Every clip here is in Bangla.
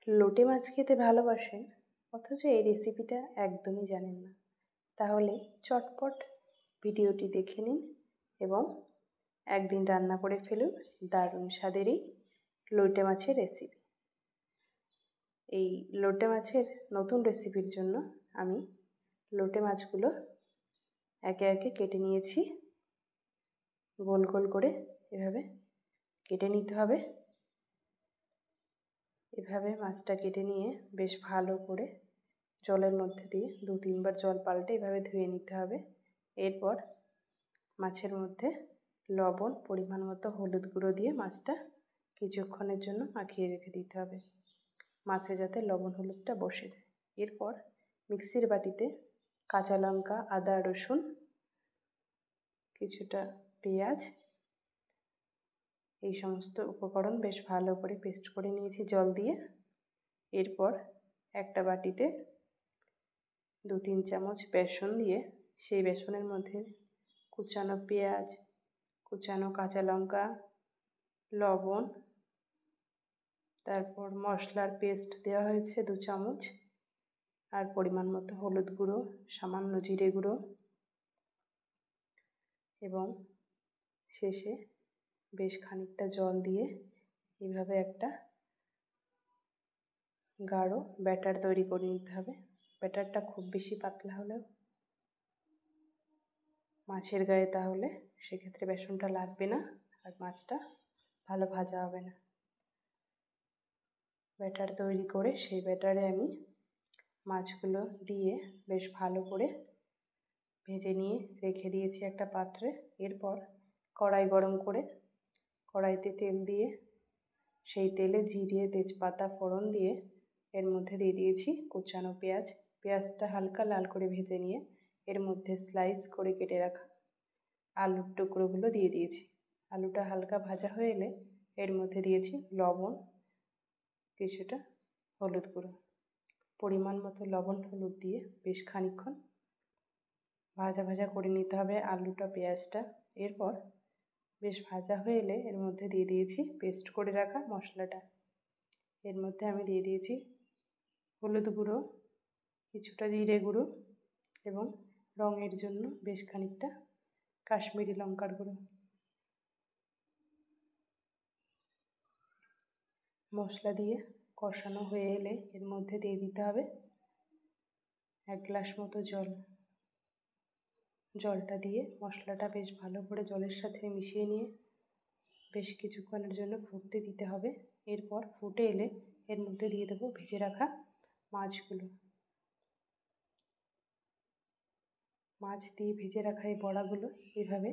লোটে মাছ খেতে ভালোবাসেন অথচ এই রেসিপিটা একদমই জানেন না, তাহলে চটপট ভিডিওটি দেখে নিন এবং একদিন রান্না করে ফেলুন দারুণ স্বাদের এই লোটে মাছের রেসিপি। এই লোটে মাছের নতুন রেসিপির জন্য আমি লোটে মাছগুলো একে একে কেটে নিয়েছি। গোল গোল করে এভাবে কেটে নিতে হবে। এভাবে মাছটা কেটে নিয়ে বেশ ভালো করে জলের মধ্যে দিয়ে 2-3 বার জল পাল্টে এভাবে ধুয়ে নিতে হবে। এরপর মাছের মধ্যে লবণ, পরিমাণ মতো হলুদ গুঁড়ো দিয়ে মাছটা কিছুক্ষণের জন্য মাখিয়ে রেখে দিতে হবে, মাছে যাতে লবণ হলুদটা বসে যায়। এরপর মিক্সির বাটিতে কাঁচা লঙ্কা, আদা, রসুন, কিছুটা পেঁয়াজ, এই সমস্ত উপকরণ বেশ ভালো করে পেস্ট করে নিয়েছি জল দিয়ে। এরপর একটা বাটিতে 2-3 চামচ বেসন দিয়ে সেই বেসনের মধ্যে কুচানো পেঁয়াজ, কুচানো কাঁচা লঙ্কা, লবণ, তারপর মশলার পেস্ট দেওয়া হয়েছে 2 চামচ, আর পরিমাণ মতো হলুদ গুঁড়ো, সামান্য জিরে গুঁড়ো এবং শেষে বেশ খানিকটা জল দিয়ে এইভাবে একটা গাঢ় ব্যাটার তৈরি করে নিতে হবে। ব্যাটারটা খুব বেশি পাতলা হলেও মাছের গায়ে তাহলে সেক্ষেত্রে বেসনটা লাগবে না আর মাছটা ভালো ভাজা হবে না। ব্যাটার তৈরি করে সেই ব্যাটারে আমি মাছগুলো দিয়ে বেশ ভালো করে ভেজে নিয়ে রেখে দিয়েছি একটা পাত্রে। এরপর কড়াই গরম করে কড়াইতে তেল দিয়ে সেই তেলে জিরে, তেজপাতা ফোড়ন দিয়ে এর মধ্যে দিয়ে দিয়েছি কুচানো পেঁয়াজ। পেঁয়াজটা হালকা লাল করে ভেজে নিয়ে এর মধ্যে স্লাইস করে কেটে রাখা আলুর টুকরোগুলো দিয়ে দিয়েছি। আলুটা হালকা ভাজা হয়ে এলে এর মধ্যে দিয়েছি লবণ, কিছুটা হলুদ গুঁড়ো, পরিমাণ মতো লবণ হলুদ দিয়ে বেশ খানিকক্ষণ ভাজা ভাজা করে নিতে হবে আলুটা, পেঁয়াজটা। এরপর বেশ ভাজা হয়ে এলে এর মধ্যে দিয়ে দিয়েছি পেস্ট করে রাখা মশলাটা। এর মধ্যে আমি দিয়ে দিয়েছি হলুদ গুঁড়ো, কিছুটা জিরে গুঁড়ো এবং রঙের জন্য বেশ খানিকটা কাশ্মীরি লঙ্কার গুঁড়ো। মশলা দিয়ে কষানো হয়ে এলে এর মধ্যে দিয়ে দিতে হবে 1 গ্লাস মতো জল। জলটা দিয়ে মশলাটা বেশ ভালো করে জলের সাথে মিশিয়ে নিয়ে বেশ কিছুক্ষণের জন্য ফুটতে দিতে হবে। এরপর ফুটে এলে এর মধ্যে দিয়ে দেবো ভেজে রাখা মাছগুলো। মাছ দিয়ে ভেজে রাখা এই বড়াগুলো এভাবে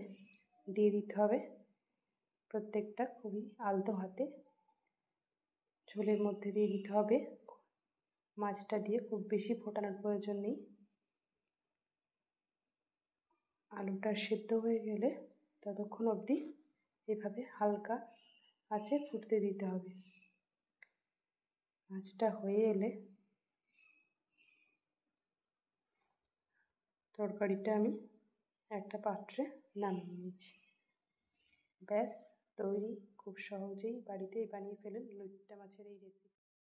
দিয়ে দিতে হবে, প্রত্যেকটা খুবই আলতো হাতে ঝোলের মধ্যে দিয়ে দিতে হবে। মাছটা দিয়ে খুব বেশি ফোটানোর প্রয়োজন নেই। আলুটা সেদ্ধ হয়ে গেলে ততক্ষণ অবধি এভাবে হালকা আঁচে ফুটতে দিতে হবে। মাছটা হয়ে এলে তরকারিটা আমি একটা পাত্রে নামিয়ে নিয়েছি। ব্যাস তৈরি, খুব সহজেই বাড়িতেই বানিয়ে ফেলুন লোটে মাছের এই রেসিপি।